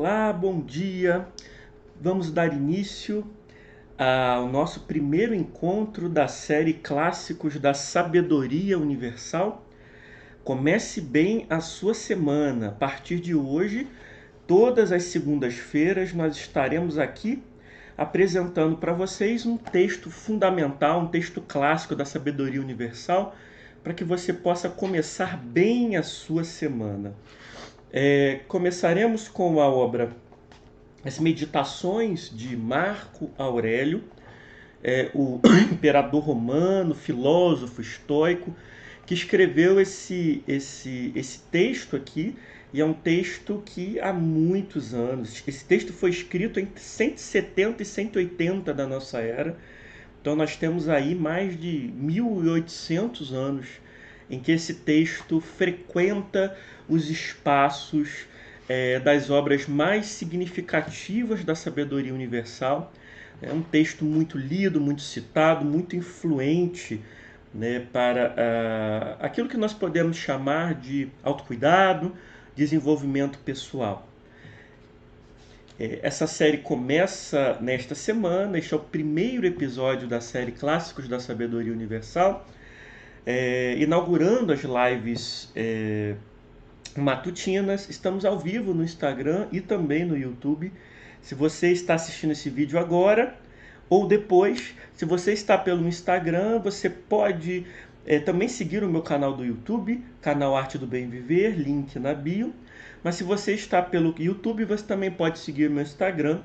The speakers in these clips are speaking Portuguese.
Olá, bom dia. Vamos dar início ao nosso primeiro encontro da série Clássicos da Sabedoria Universal. Comece bem a sua semana. A partir de hoje, todas as segundas-feiras, nós estaremos aqui apresentando para vocês um texto fundamental, um texto clássico da Sabedoria Universal, para que você possa começar bem a sua semana. Começaremos com a obra As Meditações de Marco Aurélio, o imperador romano, filósofo, estoico, que escreveu esse texto aqui, e é um texto que há muitos anos, esse texto foi escrito entre 170 e 180 da nossa era, então nós temos aí mais de 1800 anos em que esse texto frequenta os espaços das obras mais significativas da sabedoria universal. É um texto muito lido, muito citado, muito influente, né, para aquilo que nós podemos chamar de autocuidado, desenvolvimento pessoal. Essa série começa nesta semana, este é o primeiro episódio da série Clássicos da Sabedoria Universal, inaugurando as lives matutinas. Estamos ao vivo no Instagram e também no YouTube. Se você está assistindo esse vídeo agora ou depois, se você está pelo Instagram, você pode também seguir o meu canal do YouTube, canal Arte do Bem Viver, link na bio. Mas se você está pelo YouTube, você também pode seguir o meu Instagram,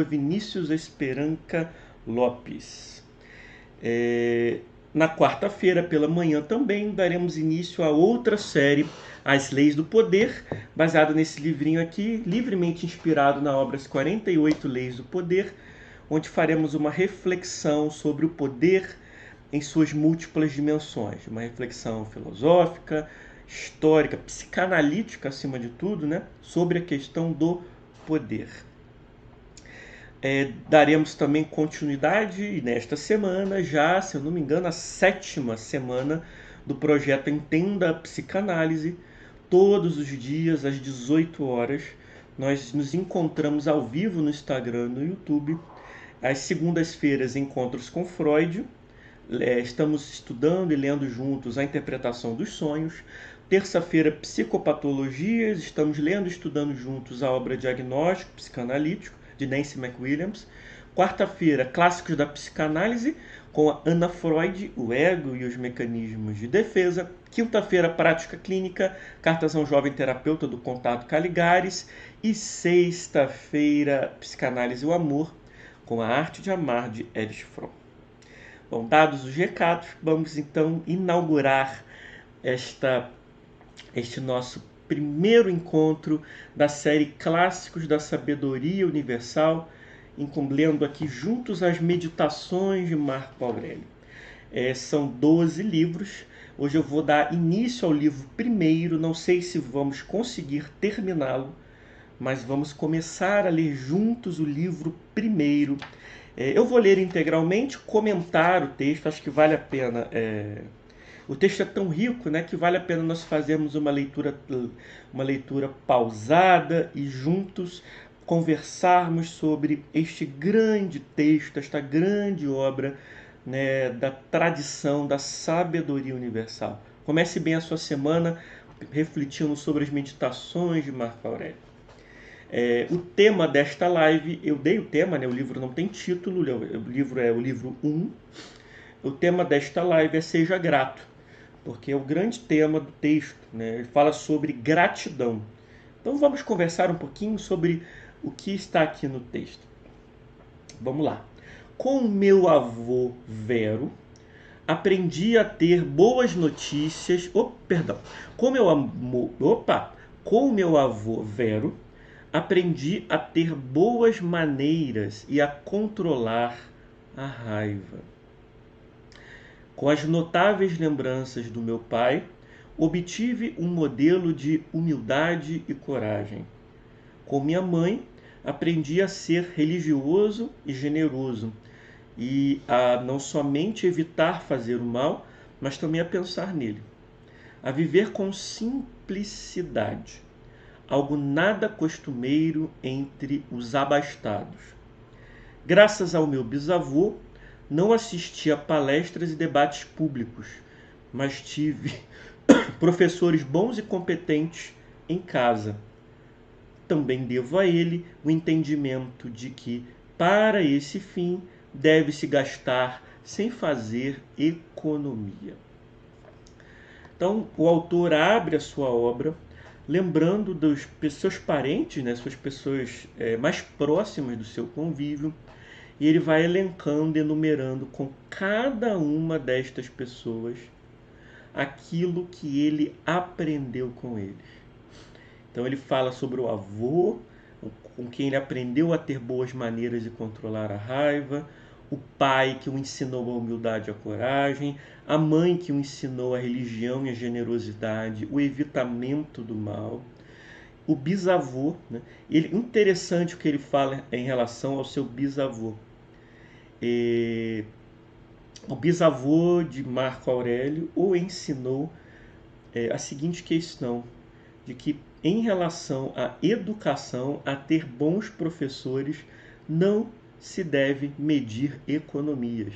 @ViniciusEsperanca-Lopes. Na quarta-feira pela manhã também daremos início a outra série, As Leis do Poder, baseado nesse livrinho aqui, livremente inspirado na obra As 48 Leis do Poder, onde faremos uma reflexão sobre o poder em suas múltiplas dimensões. Uma reflexão filosófica, histórica, psicanalítica acima de tudo, né, sobre a questão do poder. Daremos também continuidade nesta semana, já, se eu não me engano, a 7ª semana do projeto Entenda a Psicanálise. Todos os dias, às 18 horas, nós nos encontramos ao vivo no Instagram e no YouTube. Às segundas-feiras, encontros com Freud. Estamos estudando e lendo juntos a interpretação dos sonhos. Terça-feira, psicopatologias. Estamos lendo e estudando juntos a obra Diagnóstico Psicanalítico, de Nancy McWilliams. Quarta-feira, Clássicos da Psicanálise, com a Anna Freud, o ego e os mecanismos de defesa. Quinta-feira, Prática Clínica, Cartas a um Jovem Terapeuta, do Contato Caligares. E sexta-feira, Psicanálise e o Amor, com a Arte de Amar, de Erich Fromm. Bom, dados os recados, vamos então inaugurar este nosso primeiro encontro da série Clássicos da Sabedoria Universal, lendo aqui juntos as Meditações de Marco Aurélio. São 12 livros. Hoje eu vou dar início ao livro primeiro, não sei se vamos conseguir terminá-lo, mas vamos começar a ler juntos o livro primeiro. Eu vou ler integralmente, comentar o texto, acho que vale a pena. O texto é tão rico, né, que vale a pena nós fazermos uma leitura pausada e juntos conversarmos sobre este grande texto, esta grande obra, né, da tradição da sabedoria universal. Comece bem a sua semana refletindo sobre as meditações de Marco Aurélio. O tema desta live, eu dei o tema, né, o livro não tem título, o livro é o livro 1. O tema desta live é Seja Grato, porque é o grande tema do texto, né? Ele fala sobre gratidão. Então vamos conversar um pouquinho sobre o que está aqui no texto. Vamos lá. Com meu avô Vero, aprendi a ter boas notícias. Com meu avô Vero, aprendi a ter boas maneiras e a controlar a raiva. Com as notáveis lembranças do meu pai, obtive um modelo de humildade e coragem. Com minha mãe, aprendi a ser religioso e generoso, e a não somente evitar fazer o mal, mas também a pensar nele. A viver com simplicidade, algo nada costumeiro entre os abastados. Graças ao meu bisavô, não assisti a palestras e debates públicos, mas tive professores bons e competentes em casa. Também devo a ele o entendimento de que, para esse fim, deve-se gastar sem fazer economia. Então, o autor abre a sua obra lembrando dos seus parentes, né, suas pessoas mais próximas do seu convívio, e ele vai elencando, enumerando com cada uma destas pessoas aquilo que ele aprendeu com eles. Então ele fala sobre o avô, com quem ele aprendeu a ter boas maneiras de controlar a raiva, o pai que o ensinou a humildade e a coragem, a mãe que o ensinou a religião e a generosidade, o evitamento do mal, o bisavô, né? Interessante o que ele fala em relação ao seu bisavô. O bisavô de Marco Aurélio o ensinou a seguinte questão, de que em relação à educação, a ter bons professores, não se deve medir economias.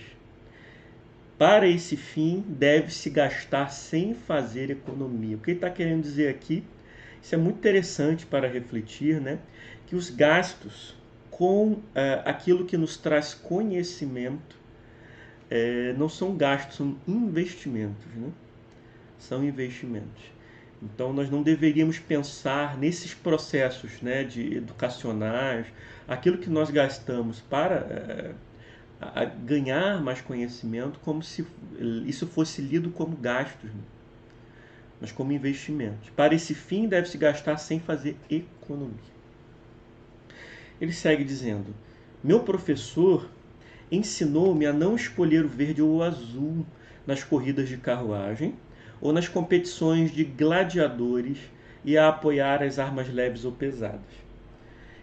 Para esse fim, deve-se gastar sem fazer economia. O que ele está querendo dizer aqui, isso é muito interessante para refletir, né? Que os gastos com aquilo que nos traz conhecimento não são gastos, são investimentos, né? São investimentos. Então nós não deveríamos pensar nesses processos, né, de educacionais, aquilo que nós gastamos para ganhar mais conhecimento, como se isso fosse lido como gastos, né? Mas como investimentos. Para esse fim deve-se gastar sem fazer economia. Ele segue dizendo: meu professor ensinou-me a não escolher o verde ou o azul nas corridas de carruagem ou nas competições de gladiadores e a apoiar as armas leves ou pesadas.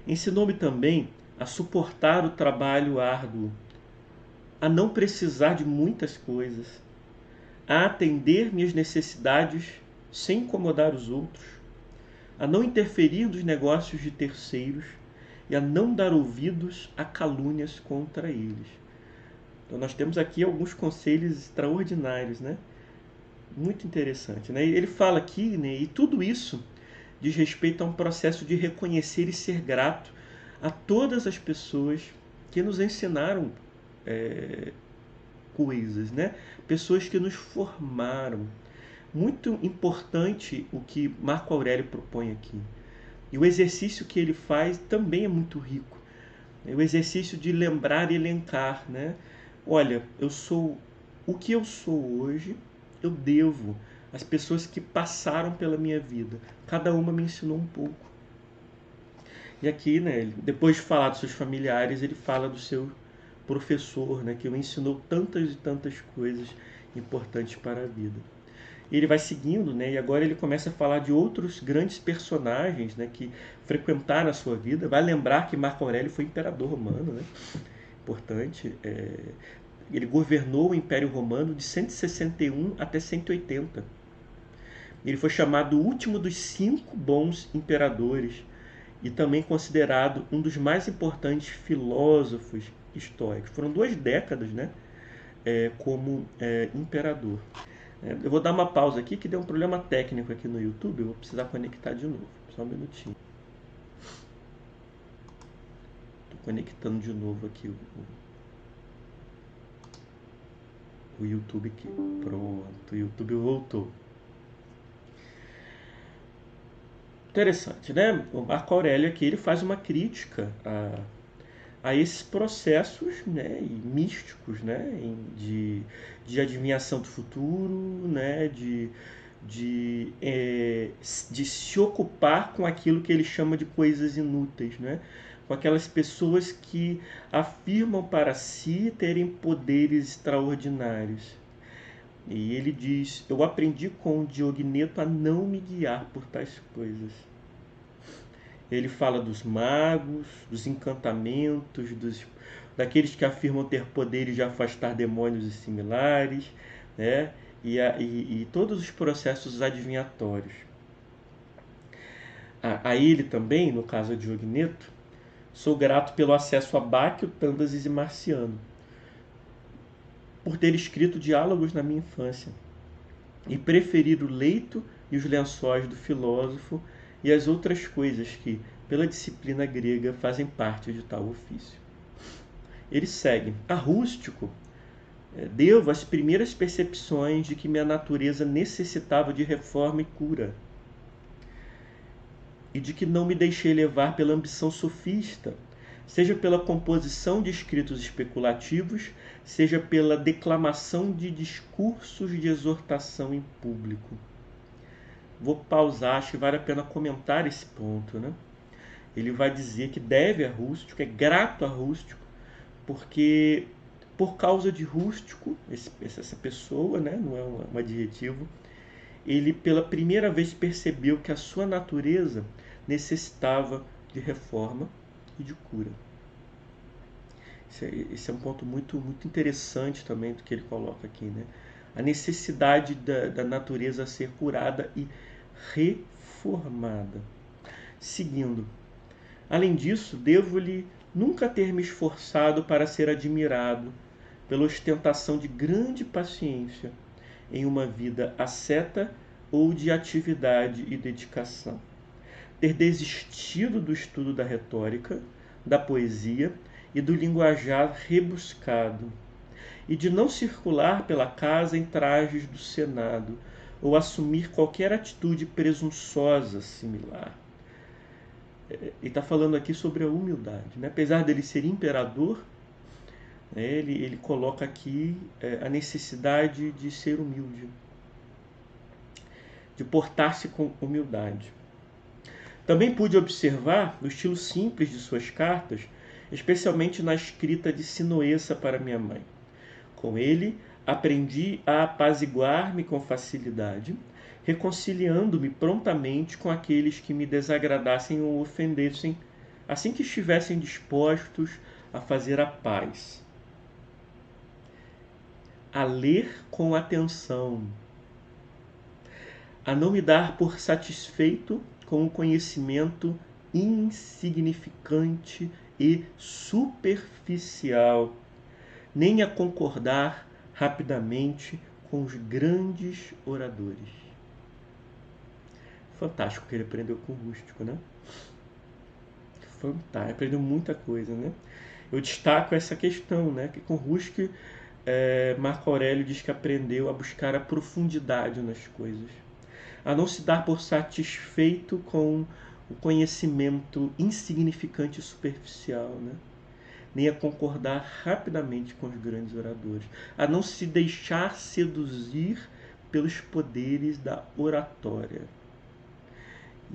Ensinou-me também a suportar o trabalho árduo, a não precisar de muitas coisas, a atender minhas necessidades sem incomodar os outros, a não interferir nos negócios de terceiros e a não dar ouvidos a calúnias contra eles. Então nós temos aqui alguns conselhos extraordinários, né? Muito interessante, né? Ele fala aqui, né, e tudo isso diz respeito a um processo de reconhecer e ser grato a todas as pessoas que nos ensinaram coisas, né? Pessoas que nos formaram. Muito importante o que Marco Aurélio propõe aqui. E o exercício que ele faz também é muito rico. É o exercício de lembrar e elencar, né? Olha, eu sou o que eu sou hoje, eu devo às pessoas que passaram pela minha vida. Cada uma me ensinou um pouco. E aqui, né, depois de falar dos seus familiares, ele fala do seu professor, né, que o ensinou tantas e tantas coisas importantes para a vida. E ele vai seguindo, né, e agora ele começa a falar de outros grandes personagens, né, que frequentaram a sua vida. Vai lembrar que Marco Aurélio foi imperador romano, né? Importante. Ele governou o Império Romano de 161 até 180. Ele foi chamado o último dos 5 bons imperadores e também considerado um dos mais importantes filósofos históricos. Foram 2 décadas, né, como imperador. Eu vou dar uma pausa aqui que deu um problema técnico aqui no YouTube. Eu vou precisar conectar de novo. Só um minutinho. Estou conectando de novo aqui o YouTube aqui. Pronto, o YouTube voltou. Interessante, né? O Marco Aurélio aqui ele faz uma crítica a esses processos, né, místicos, né, de adivinhação do futuro, né, de se ocupar com aquilo que ele chama de coisas inúteis, né, com aquelas pessoas que afirmam para si terem poderes extraordinários. E ele diz: eu aprendi com o Diogneto a não me guiar por tais coisas. Ele fala dos magos, dos encantamentos, daqueles que afirmam ter poderes de afastar demônios e similares, né? E todos os processos adivinhatórios. A ele também, no caso de Ogneto, sou grato pelo acesso a Báquio, Tândases e Marciano, por ter escrito diálogos na minha infância e preferir o leito e os lençóis do filósofo e as outras coisas que, pela disciplina grega, fazem parte de tal ofício. Ele segue: a Rústico devo as primeiras percepções de que minha natureza necessitava de reforma e cura, e de que não me deixei levar pela ambição sofista, seja pela composição de escritos especulativos, seja pela declamação de discursos de exortação em público. Vou pausar, acho que vale a pena comentar esse ponto, né? Ele vai dizer que deve a Rústico, é grato a Rústico, porque por causa de Rústico, essa pessoa, né, não é um adjetivo, ele pela primeira vez percebeu que a sua natureza necessitava de reforma e de cura. Esse é um ponto muito interessante também do que ele coloca aqui, né? A necessidade da natureza ser curada e reformada. Seguindo, além disso, devo-lhe nunca ter me esforçado para ser admirado pela ostentação de grande paciência em uma vida asceta ou de atividade e dedicação. Ter desistido do estudo da retórica, da poesia e do linguajar rebuscado, e de não circular pela casa em trajes do Senado, ou assumir qualquer atitude presunçosa similar. E está falando aqui sobre a humildade, né? Apesar dele ser imperador, né, ele coloca aqui a necessidade de ser humilde, de portar-se com humildade. Também pude observar o estilo simples de suas cartas, especialmente na escrita de Sinoessa para minha mãe. Com ele, aprendi a apaziguar-me com facilidade, reconciliando-me prontamente com aqueles que me desagradassem ou ofendessem, assim que estivessem dispostos a fazer a paz. A ler com atenção, a não me dar por satisfeito com o conhecimento insignificante e superficial, nem a concordar rapidamente com os grandes oradores. Fantástico que ele aprendeu com o Rústico, né? Fantástico, aprendeu muita coisa, né? Eu destaco essa questão, né? Que com Rústico, Marco Aurélio diz que aprendeu a buscar a profundidade nas coisas, a não se dar por satisfeito com o conhecimento insignificante e superficial, né? Nem a concordar rapidamente com os grandes oradores, a não se deixar seduzir pelos poderes da oratória.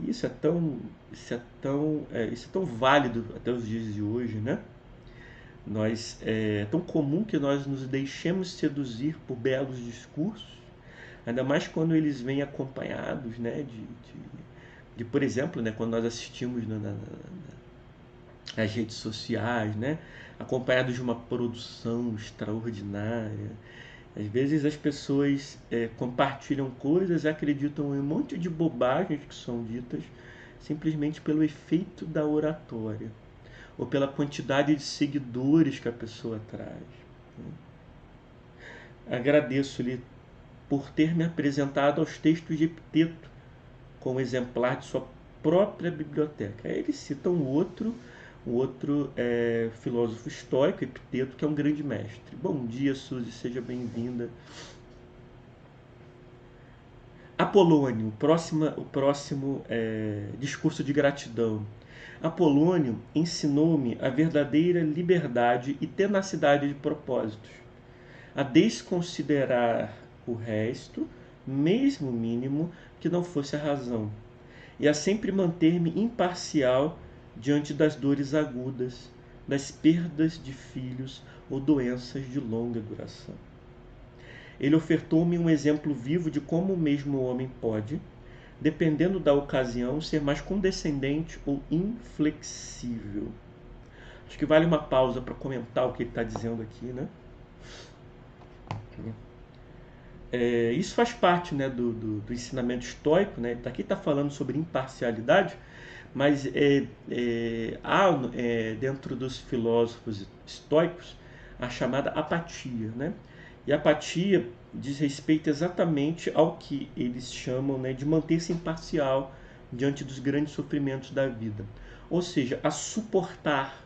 E isso é tão válido até os dias de hoje, né? É tão comum que nós nos deixemos seduzir por belos discursos, ainda mais quando eles vêm acompanhados, né, de por exemplo, né, quando nós assistimos nas redes sociais, né, acompanhados de uma produção extraordinária. Às vezes as pessoas compartilham coisas e acreditam em um monte de bobagens que são ditas simplesmente pelo efeito da oratória ou pela quantidade de seguidores que a pessoa traz. Agradeço-lhe por ter me apresentado aos textos de Epiteto como exemplar de sua própria biblioteca. Aí ele cita um outro filósofo estoico, Epiteto, que é um grande mestre. Bom dia, Suzy, seja bem-vinda. Apolônio, o próximo discurso de gratidão. Apolônio ensinou-me a verdadeira liberdade e tenacidade de propósitos, a desconsiderar o resto, mesmo mínimo, que não fosse a razão, e a sempre manter-me imparcial diante das dores agudas, das perdas de filhos ou doenças de longa duração. Ele ofertou-me um exemplo vivo de como o mesmo homem pode, dependendo da ocasião, ser mais condescendente ou inflexível. Acho que vale uma pausa para comentar o que ele está dizendo aqui, né? Isso faz parte, né, do ensinamento estoico, né? Aqui está falando sobre imparcialidade, mas há dentro dos filósofos estoicos a chamada apatia, né? E a apatia diz respeito exatamente ao que eles chamam, né, de manter-se imparcial diante dos grandes sofrimentos da vida. Ou seja, a suportar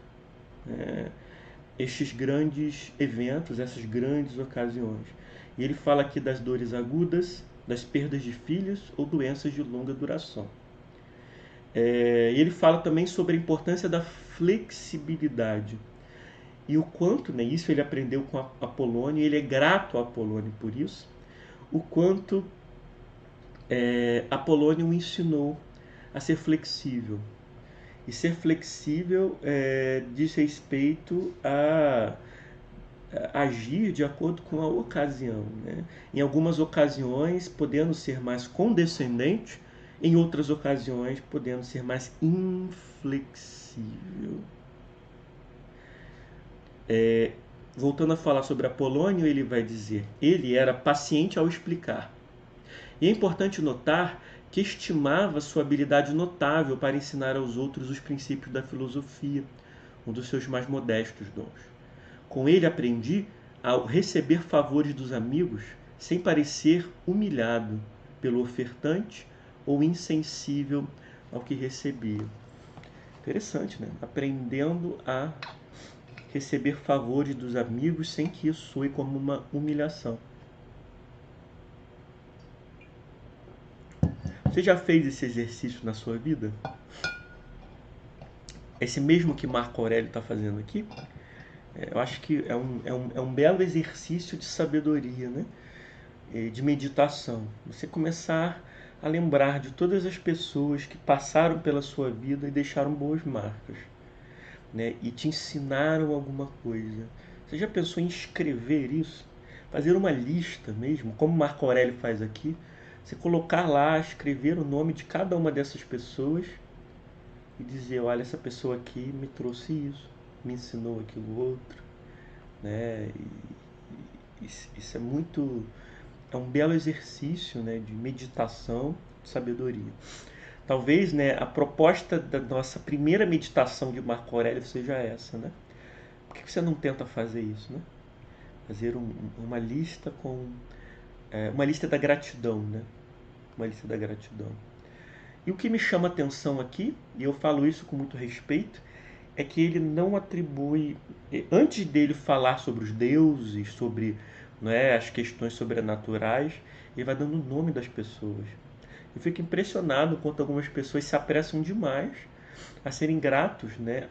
estes grandes eventos, essas grandes ocasiões. E ele fala aqui das dores agudas, das perdas de filhos ou doenças de longa duração. E ele fala também sobre a importância da flexibilidade. E o quanto, né, isso ele aprendeu com Apolônio, e ele é grato a Apolônio por isso, o quanto Apolônio o ensinou a ser flexível. E ser flexível diz respeito a agir de acordo com a ocasião, né? Em algumas ocasiões podendo ser mais condescendente, em outras ocasiões podendo ser mais inflexível. Voltando a falar sobre Apolônio, ele vai dizer: ele era paciente ao explicar. E é importante notar que estimava sua habilidade notável para ensinar aos outros os princípios da filosofia, um dos seus mais modestos dons. Com ele aprendi a receber favores dos amigos sem parecer humilhado pelo ofertante ou insensível ao que recebia. Interessante, né? Aprendendo a receber favores dos amigos sem que isso soe como uma humilhação. Você já fez esse exercício na sua vida? Esse mesmo que Marco Aurélio está fazendo aqui? Eu acho que é um belo exercício de sabedoria, né? De meditação. Você começar a lembrar de todas as pessoas que passaram pela sua vida e deixaram boas marcas, né? E te ensinaram alguma coisa. Você já pensou em escrever isso? Fazer uma lista mesmo, como Marco Aurélio faz aqui. Você colocar lá, escrever o nome de cada uma dessas pessoas e dizer: olha, essa pessoa aqui me trouxe isso, me ensinou aquilo outro, né? Isso é um belo exercício, né, de meditação, de sabedoria. Talvez, né, a proposta da nossa primeira meditação de Marco Aurélio seja essa, né? Por que você não tenta fazer isso, né? Fazer uma lista uma lista da gratidão, né? Uma lista da gratidão. E o que me chama a atenção aqui, e eu falo isso com muito respeito, é que ele não atribui, antes dele falar sobre os deuses, sobre, né, as questões sobrenaturais, ele vai dando o nome das pessoas. Eu fico impressionado quanto algumas pessoas se apressam demais a serem gratos, né,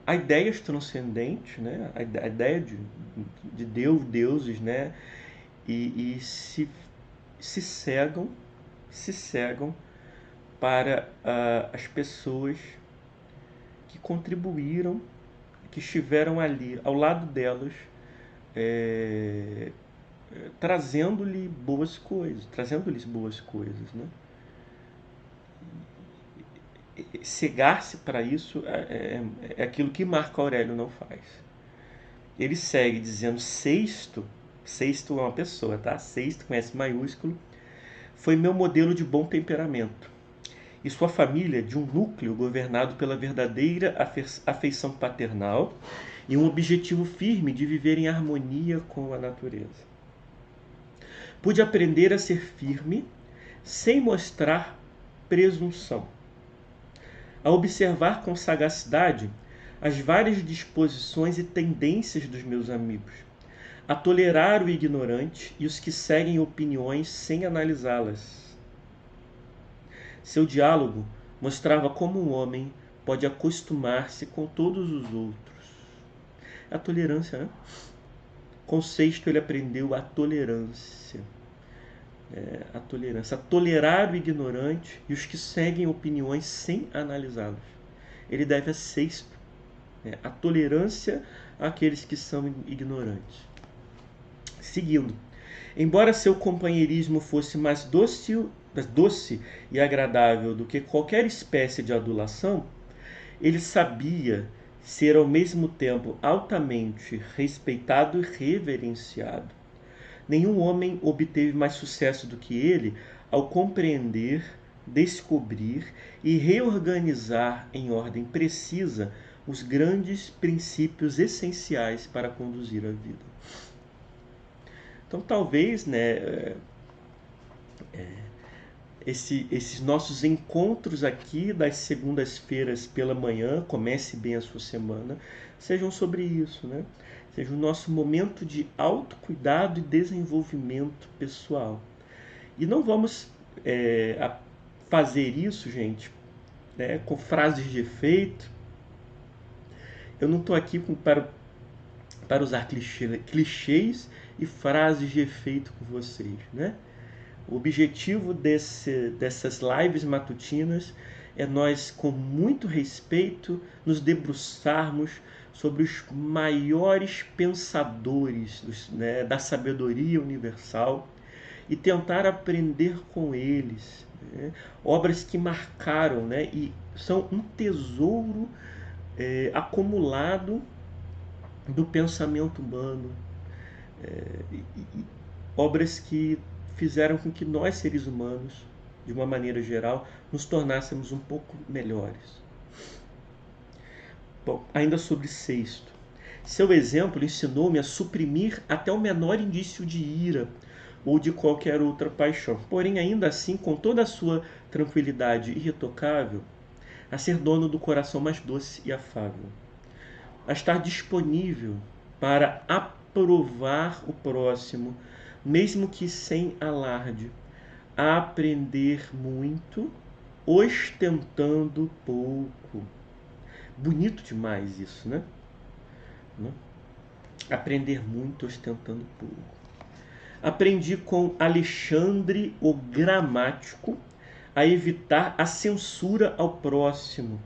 a ideias transcendentes, né, a ideia de Deus, deuses, né, e se cegam para as pessoas que contribuíram, que estiveram ali ao lado delas, trazendo-lhes boas coisas, né? Cegar-se para isso é aquilo que Marco Aurélio não faz. Ele segue dizendo: Sexto é uma pessoa, tá? Sexto com S maiúsculo, foi meu modelo de bom temperamento, e sua família de um núcleo governado pela verdadeira afeição paternal e um objetivo firme de viver em harmonia com a natureza. Pude aprender a ser firme sem mostrar presunção, a observar com sagacidade as várias disposições e tendências dos meus amigos, a tolerar o ignorante e os que seguem opiniões sem analisá-las. Seu diálogo mostrava como um homem pode acostumar-se com todos os outros. A tolerância, né? Com Sexto ele aprendeu a tolerância. A tolerar o ignorante e os que seguem opiniões sem analisá-los. Ele deve a Sexto a tolerância àqueles que são ignorantes. Seguindo, embora seu companheirismo fosse mais doce e agradável do que qualquer espécie de adulação, ele sabia ser ao mesmo tempo altamente respeitado e reverenciado. Nenhum homem obteve mais sucesso do que ele ao compreender, descobrir e reorganizar em ordem precisa os grandes princípios essenciais para conduzir a vida. Então, talvez, né, esses nossos encontros aqui das segundas-feiras pela manhã, comece bem a sua semana, sejam sobre isso, né? Seja o nosso momento de autocuidado e desenvolvimento pessoal. E não vamos fazer isso, gente, né, com frases de efeito. Eu não estou aqui para usar clichês e frases de efeito com vocês, né? O objetivo dessas lives matutinas é nós, com muito respeito, nos debruçarmos sobre os maiores pensadores da sabedoria universal e tentar aprender com eles, né? Obras que marcaram, né, e são um tesouro acumulado do pensamento humano, obras que fizeram com que nós, seres humanos, de uma maneira geral, nos tornássemos um pouco melhores. Bom, ainda sobre Sexto. Seu exemplo ensinou-me a suprimir até o menor indício de ira ou de qualquer outra paixão. Porém, ainda assim, com toda a sua tranquilidade irretocável, a ser dono do coração mais doce e afável. A estar disponível para aprovar o próximo, mesmo que sem alarde, a aprender muito, ostentando pouco. Bonito demais isso, né? Aprender muito, ostentando pouco. Aprendi com Alexandre o Gramático a evitar a censura ao próximo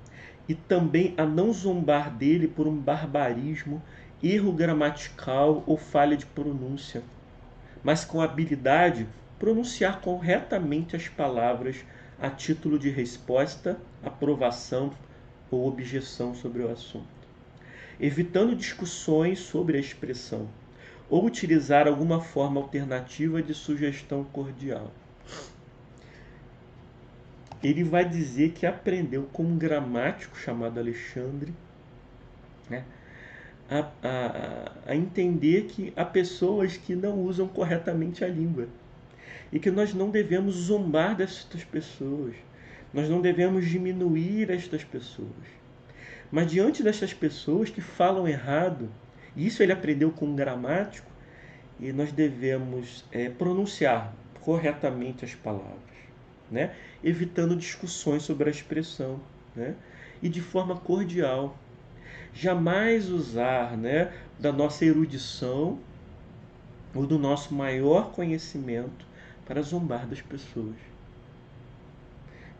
e também a não zombar dele por um barbarismo, erro gramatical ou falha de pronúncia, mas com habilidade pronunciar corretamente as palavras a título de resposta, aprovação ou objeção sobre o assunto, evitando discussões sobre a expressão, ou utilizar alguma forma alternativa de sugestão cordial. Ele vai dizer que aprendeu com um gramático chamado Alexandre, né, a entender que há pessoas que não usam corretamente a língua e que nós não devemos zombar destas pessoas, nós não devemos diminuir estas pessoas. Mas diante destas pessoas que falam errado, e isso ele aprendeu com um gramático, e nós devemos pronunciar corretamente as palavras, né? Evitando discussões sobre a expressão, né? E de forma cordial. Jamais usar, né, da nossa erudição ou do nosso maior conhecimento para zombar das pessoas.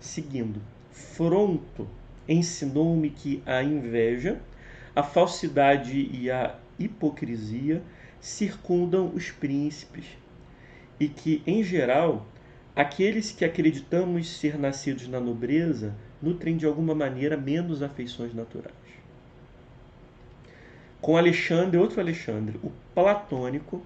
Seguindo, Fronto ensinou-me que a inveja, a falsidade e a hipocrisia circundam os príncipes e que, em geral, aqueles que acreditamos ser nascidos na nobreza nutrem de alguma maneira menos afeições naturais. Com Alexandre, outro Alexandre, o platônico,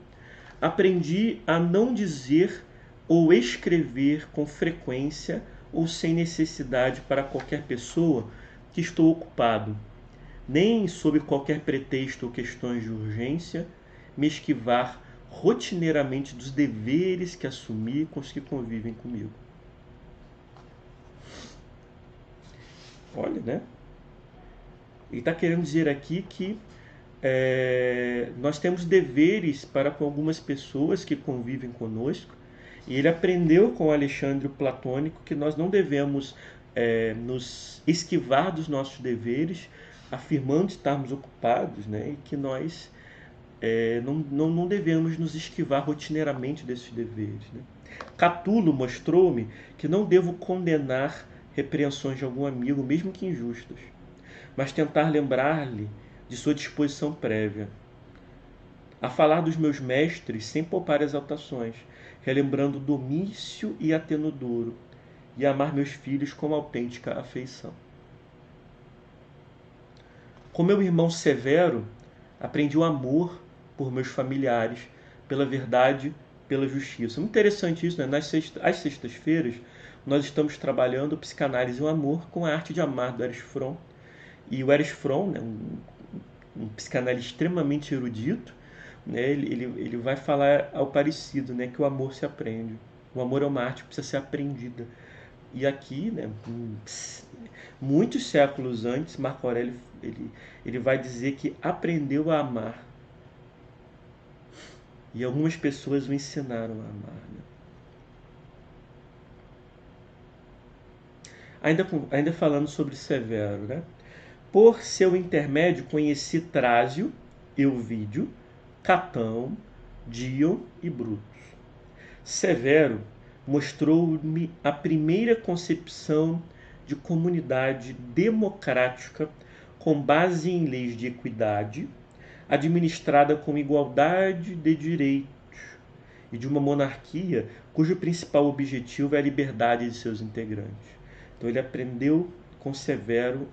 aprendi a não dizer ou escrever com frequência ou sem necessidade para qualquer pessoa que estou ocupado, nem sob qualquer pretexto ou questões de urgência, me esquivar rotineiramente dos deveres que assumi com os que convivem comigo. Olha, né? Ele está querendo dizer aqui que nós temos deveres para com algumas pessoas que convivem conosco, e ele aprendeu com Alexandre o Platônico que nós não devemos nos esquivar dos nossos deveres, afirmando estarmos ocupados, né? E que nós não devemos nos esquivar rotineiramente desses deveres, né? Catulo mostrou-me que não devo condenar repreensões de algum amigo, mesmo que injustas, mas tentar lembrar-lhe de sua disposição prévia. A falar dos meus mestres sem poupar exaltações, relembrando Domício e Atenodoro, e amar meus filhos com autêntica afeição. Com meu irmão Severo, aprendi o amor por meus familiares, pela verdade, pela justiça. Muito interessante isso, né? Às sextas-feiras, nós estamos trabalhando psicanálise e o amor com a arte de amar do Erich Fromm. E o Erich Fromm, né, um psicanalista extremamente erudito, né, ele vai falar ao parecido, né, que o amor se aprende. O amor é uma arte que precisa ser aprendida. E aqui, né, muitos séculos antes, Marco Aurélio ele vai dizer que aprendeu a amar. E algumas pessoas o ensinaram a amar. Né? Ainda falando sobre Severo, né? Por seu intermédio conheci Trásio, Euvídio, Catão, Dion e Brutus. Severo mostrou-me a primeira concepção de comunidade democrática com base em leis de equidade, administrada com igualdade de direitos, e de uma monarquia cujo principal objetivo é a liberdade de seus integrantes. Então ele aprendeu com Severo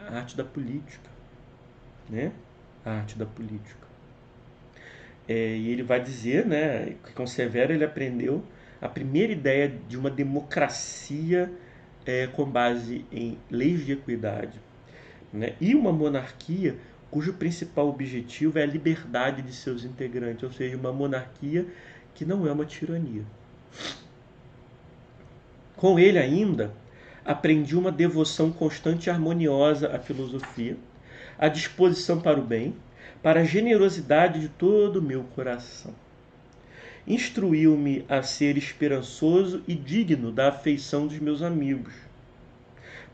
a arte da política, né? A arte da política. E ele vai dizer, né, que com Severo ele aprendeu a primeira ideia de uma democracia com base em leis de equidade, né, e uma monarquia cujo principal objetivo é a liberdade de seus integrantes, ou seja, uma monarquia que não é uma tirania. Com ele ainda aprendi uma devoção constante e harmoniosa à filosofia, a disposição para o bem, para a generosidade de todo o meu coração. Instruiu-me a ser esperançoso e digno da afeição dos meus amigos.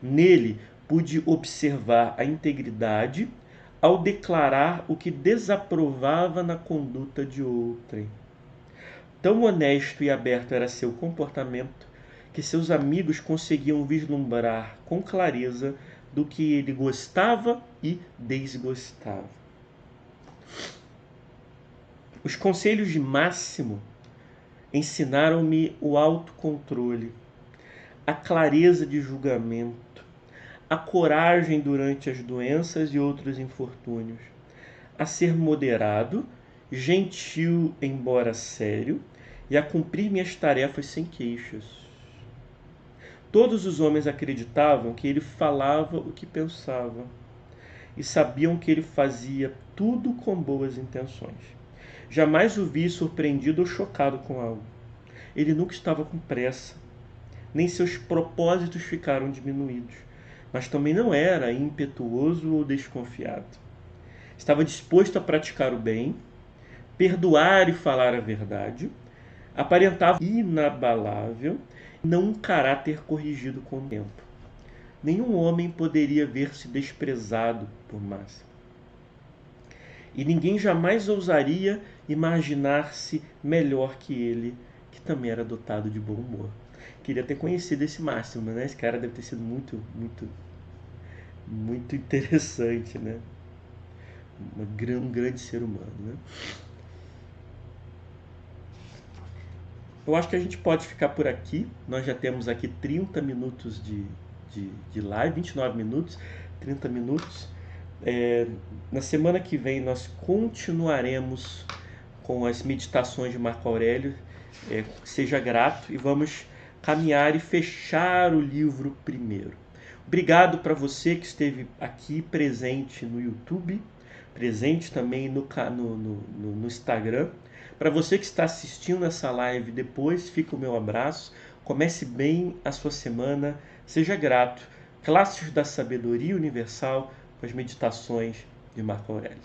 Nele pude observar a integridade ao declarar o que desaprovava na conduta de outrem. Tão honesto e aberto era seu comportamento que seus amigos conseguiam vislumbrar com clareza do que ele gostava e desgostava. Os conselhos de Máximo ensinaram-me o autocontrole, a clareza de julgamento, a coragem durante as doenças e outros infortúnios, a ser moderado, gentil embora sério, e a cumprir minhas tarefas sem queixas. Todos os homens acreditavam que ele falava o que pensava e sabiam que ele fazia tudo com boas intenções. Jamais o vi surpreendido ou chocado com algo. Ele nunca estava com pressa, nem seus propósitos ficaram diminuídos, mas também não era impetuoso ou desconfiado. Estava disposto a praticar o bem, perdoar e falar a verdade, aparentava inabalável, não um caráter corrigido com o tempo. Nenhum homem poderia ver-se desprezado por Máximo. E ninguém jamais ousaria imaginar-se melhor que ele, que também era dotado de bom humor. Queria ter conhecido esse Máximo, né? Esse cara deve ter sido muito, muito, muito interessante, né? Um grande ser humano, né? Eu acho que a gente pode ficar por aqui. Nós já temos aqui 30 minutos de live, 29 minutos, 30 minutos. Na semana que vem nós continuaremos com as meditações de Marco Aurélio. Seja grato, e vamos caminhar e fechar o livro primeiro. Obrigado para você que esteve aqui presente no YouTube, presente também no Instagram. Para você que está assistindo essa live depois, fica o meu abraço. Comece bem a sua semana. Seja grato. Clássicos da Sabedoria Universal com as meditações de Marco Aurélio.